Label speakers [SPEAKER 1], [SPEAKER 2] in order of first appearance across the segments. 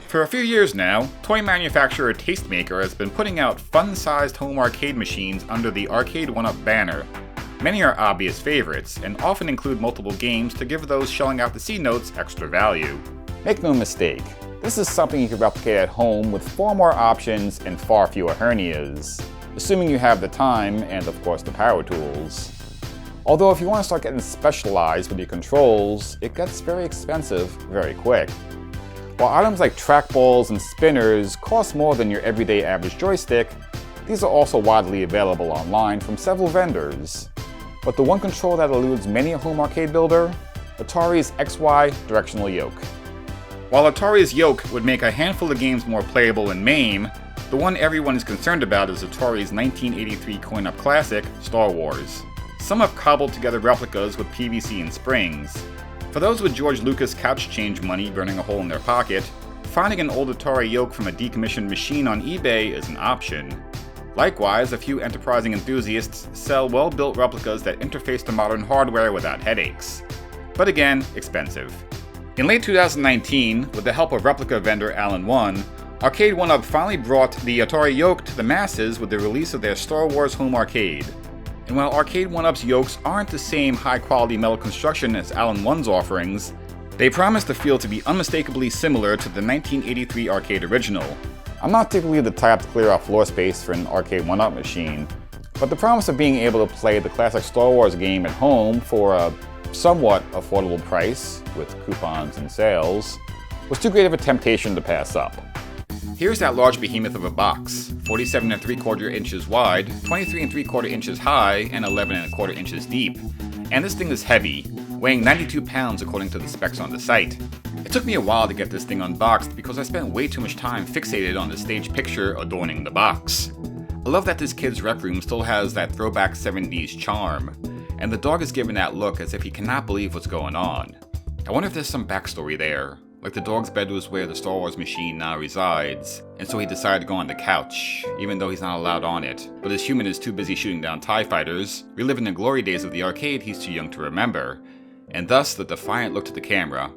[SPEAKER 1] For a few years now, toy manufacturer Tastemaker has been putting out fun-sized home arcade machines under the Arcade1Up banner. Many are obvious favorites, and often include multiple games to give those shelling out the C notes extra value.
[SPEAKER 2] Make no mistake, this is something you can replicate at home with far more options and far fewer hernias, assuming you have the time and of course the power tools. Although if you want to start getting specialized with your controls, it gets very expensive very quick. While items like trackballs and spinners cost more than your everyday average joystick, these are also widely available online from several vendors. But the one control that eludes many a home arcade builder? Atari's XY Directional Yoke.
[SPEAKER 1] While Atari's Yoke would make a handful of games more playable in MAME, the one everyone is concerned about is Atari's 1983 coin-op classic, Star Wars. Some have cobbled together replicas with PVC and springs. For those with George Lucas couch change money burning a hole in their pocket, finding an old Atari Yoke from a decommissioned machine on eBay is an option. Likewise, a few enterprising enthusiasts sell well-built replicas that interface to modern hardware without headaches. But again, expensive. In late 2019, with the help of replica vendor Allen One, Arcade1Up finally brought the Atari Yoke to the masses with the release of their Star Wars home arcade. And while Arcade1Up's Yokes aren't the same high-quality metal construction as Allen One's offerings, they promise the feel to be unmistakably similar to the 1983 arcade original.
[SPEAKER 2] I'm not typically the type to clear out floor space for an Arcade1Up machine, but the promise of being able to play the classic Star Wars game at home for a somewhat affordable price, with coupons and sales, was too great of a temptation to pass up.
[SPEAKER 1] Here's that large behemoth of a box, 47 3/4 inches wide, 23 3/4 inches high, and 11 1/4 inches deep. And this thing is heavy, weighing 92 pounds according to the specs on the site. It took me a while to get this thing unboxed because I spent way too much time fixated on the stage picture adorning the box. I love that this kid's rec room still has that throwback 70s charm, and the dog is given that look as if he cannot believe what's going on. I wonder if there's some backstory there. Like the dog's bed was where the Star Wars machine now resides, and so he decided to go on the couch, even though he's not allowed on it. But his human is too busy shooting down TIE fighters, reliving the glory days of the arcade he's too young to remember. And thus the defiant look to the camera.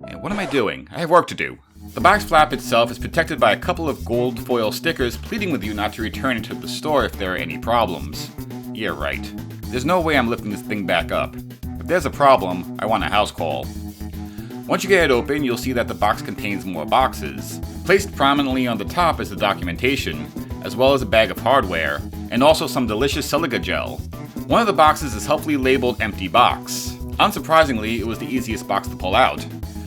[SPEAKER 1] And what am I doing? I have work to do. The box flap itself is protected by a couple of gold foil stickers pleading with you not to return it to the store if there are any problems. Yeah, right. There's no way I'm lifting this thing back up. If there's a problem, I want a house call. Once you get it open, you'll see that the box contains more boxes. Placed prominently on the top is the documentation, as well as a bag of hardware, and also some delicious silica gel. One of the boxes is helpfully labeled Empty Box. Unsurprisingly, it was the easiest box to pull out.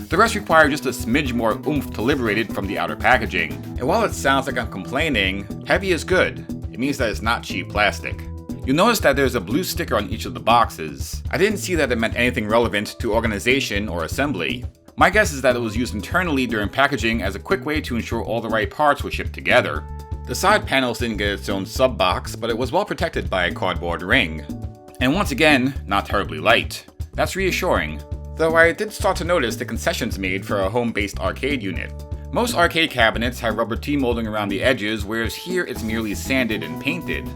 [SPEAKER 1] The rest require just a smidge more oomph to liberate it from the outer packaging. And while it sounds like I'm complaining, heavy is good. It means that it's not cheap plastic. You'll notice that there's a blue sticker on each of the boxes. I didn't see that it meant anything relevant to organization or assembly. My guess is that it was used internally during packaging as a quick way to ensure all the right parts were shipped together. The side panels didn't get its own sub-box, but it was well protected by a cardboard ring. And once again, not terribly light. That's reassuring. Though I did start to notice the concessions made for a home-based arcade unit. Most arcade cabinets have rubber T-molding around the edges, whereas here it's merely sanded and painted.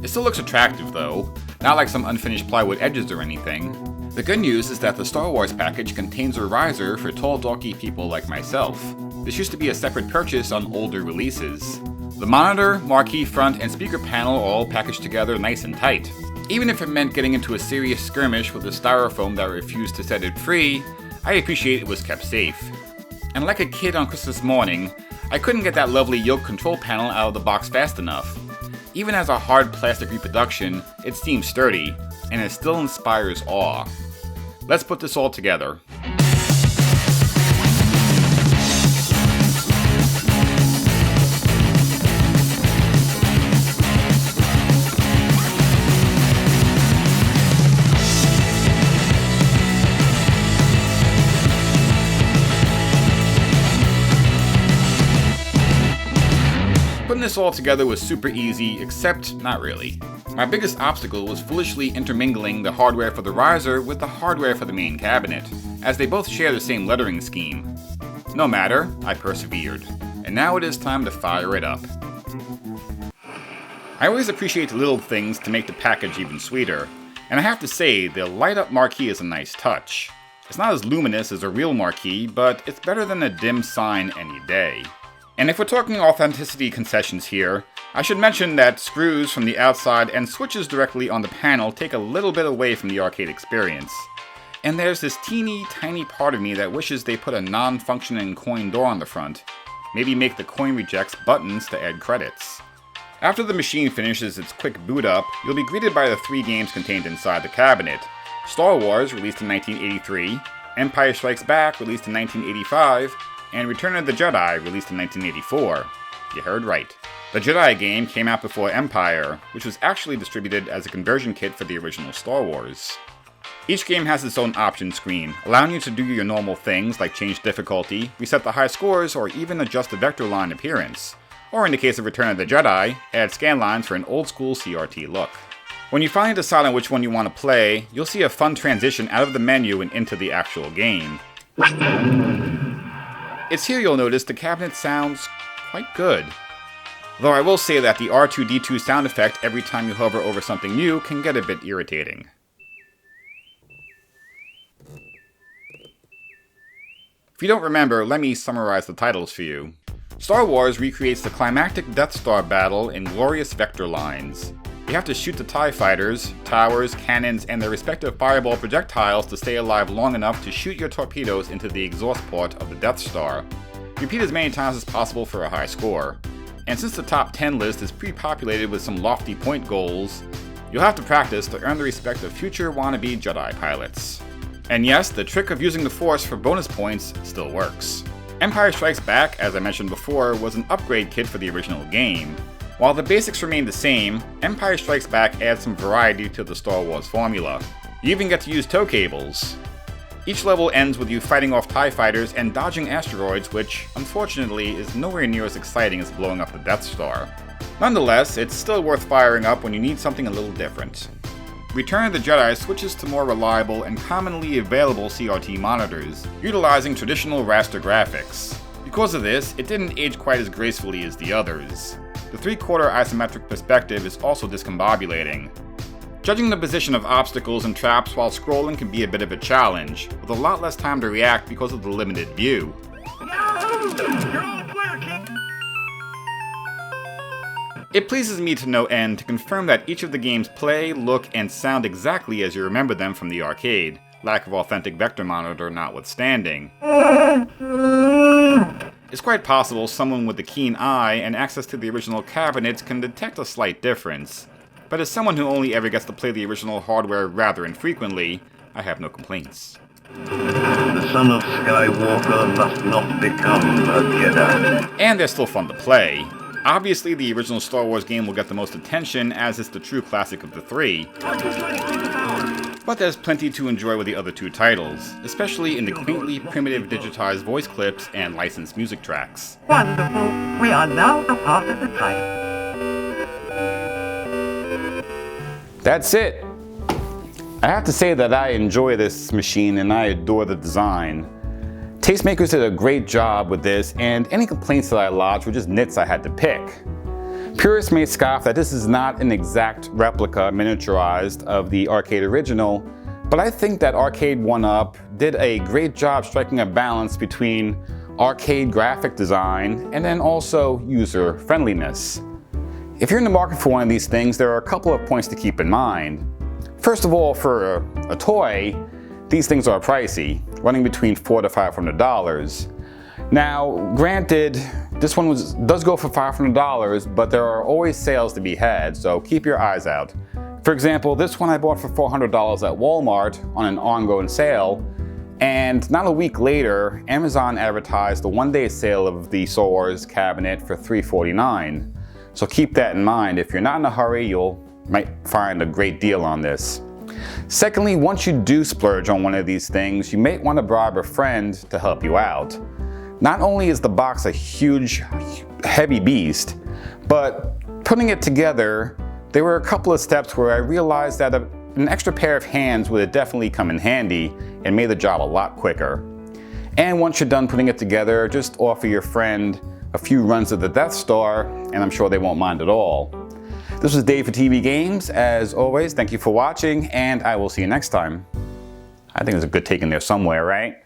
[SPEAKER 1] It still looks attractive though, not like some unfinished plywood edges or anything. The good news is that the Star Wars package contains a riser for tall dorky people like myself. This used to be a separate purchase on older releases. The monitor, marquee front, and speaker panel are all packaged together nice and tight. Even if it meant getting into a serious skirmish with the styrofoam that refused to set it free, I appreciate it was kept safe. And like a kid on Christmas morning, I couldn't get that lovely Yoke control panel out of the box fast enough. Even as a hard plastic reproduction, it seems sturdy, and it still inspires awe. Let's put this all together. Putting this all together was super easy, except not really. My biggest obstacle was foolishly intermingling the hardware for the riser with the hardware for the main cabinet, as they both share the same lettering scheme. No matter, I persevered, and now it is time to fire it up. I always appreciate the little things to make the package even sweeter, and I have to say, the light-up marquee is a nice touch. It's not as luminous as a real marquee, but it's better than a dim sign any big day. And if we're talking authenticity concessions here, I should mention that screws from the outside and switches directly on the panel take a little bit away from the arcade experience. And there's this teeny tiny part of me that wishes they put a non-functioning coin door on the front. Maybe make the coin rejects buttons to add credits. After the machine finishes its quick boot up, you'll be greeted by the 3 games contained inside the cabinet. Star Wars, released in 1983, Empire Strikes Back, released in 1985, and Return of the Jedi, released in 1984. You heard right. The Jedi game came out before Empire, which was actually distributed as a conversion kit for the original Star Wars. Each game has its own option screen, allowing you to do your normal things like change difficulty, reset the high scores, or even adjust the vector line appearance. Or in the case of Return of the Jedi, add scan lines for an old school CRT look. When you finally decide on which one you want to play, you'll see a fun transition out of the menu and into the actual game. It's here you'll notice the cabinet sounds quite good. Though I will say that the R2-D2 sound effect every time you hover over something new can get a bit irritating. If you don't remember, let me summarize the titles for you. Star Wars recreates the climactic Death Star battle in glorious vector lines. You have to shoot the TIE fighters, towers, cannons, and their respective fireball projectiles to stay alive long enough to shoot your torpedoes into the exhaust port of the Death Star. Repeat as many times as possible for a high score. And since the top 10 list is pre-populated with some lofty point goals, you'll have to practice to earn the respect of future wannabe Jedi pilots. And yes, the trick of using the Force for bonus points still works. Empire Strikes Back, as I mentioned before, was an upgrade kit for the original game. While the basics remain the same, Empire Strikes Back adds some variety to the Star Wars formula. You even get to use tow cables. Each level ends with you fighting off TIE fighters and dodging asteroids, which, unfortunately, is nowhere near as exciting as blowing up the Death Star. Nonetheless, it's still worth firing up when you need something a little different. Return of the Jedi switches to more reliable and commonly available CRT monitors, utilizing traditional raster graphics. Because of this, it didn't age quite as gracefully as the others. The 3/4 isometric perspective is also discombobulating. Judging the position of obstacles and traps while scrolling can be a bit of a challenge, with a lot less time to react because of the limited view. It pleases me to no end to confirm that each of the games play, look, and sound exactly as you remember them from the arcade, lack of authentic vector monitor notwithstanding. It's quite possible someone with a keen eye and access to the original cabinets can detect a slight difference, but as someone who only ever gets to play the original hardware rather infrequently, I have no complaints.
[SPEAKER 3] The son of Skywalker must not become a Jedi.
[SPEAKER 1] And they're still fun to play. Obviously, the original Star Wars game will get the most attention as it's the true classic of the 3. But there's plenty to enjoy with the other 2 titles, especially in the quaintly primitive digitized voice clips and licensed music tracks.
[SPEAKER 4] Wonderful. We are now a part of the tribe.
[SPEAKER 2] That's it. I have to say that I enjoy this machine and I adore the design. Tastemakers did a great job with this, and any complaints that I lodged were just nits I had to pick. Purists may scoff that this is not an exact replica miniaturized of the arcade original, but I think that Arcade1Up did a great job striking a balance between arcade graphic design and then also user friendliness. If you're in the market for one of these things, there are a couple of points to keep in mind. First of all, for a toy, these things are pricey, running between $400 to $500. Now, granted, this one does go for $500, but there are always sales to be had, so keep your eyes out. For example, this one I bought for $400 at Walmart on an ongoing sale, and not a week later, Amazon advertised the one-day sale of the Star Wars cabinet for $349. So keep that in mind. If you're not in a hurry, you might find a great deal on this. Secondly, once you do splurge on one of these things, you may want to bribe a friend to help you out. Not only is the box a huge, heavy beast, but putting it together, there were a couple of steps where I realized that an extra pair of hands would have definitely come in handy and made the job a lot quicker. And once you're done putting it together, just offer your friend a few runs of the Death Star, and I'm sure they won't mind at all. This was Dave for TeeVee Games. As always, thank you for watching, and I will see you next time. I think there's a good take in there somewhere, right?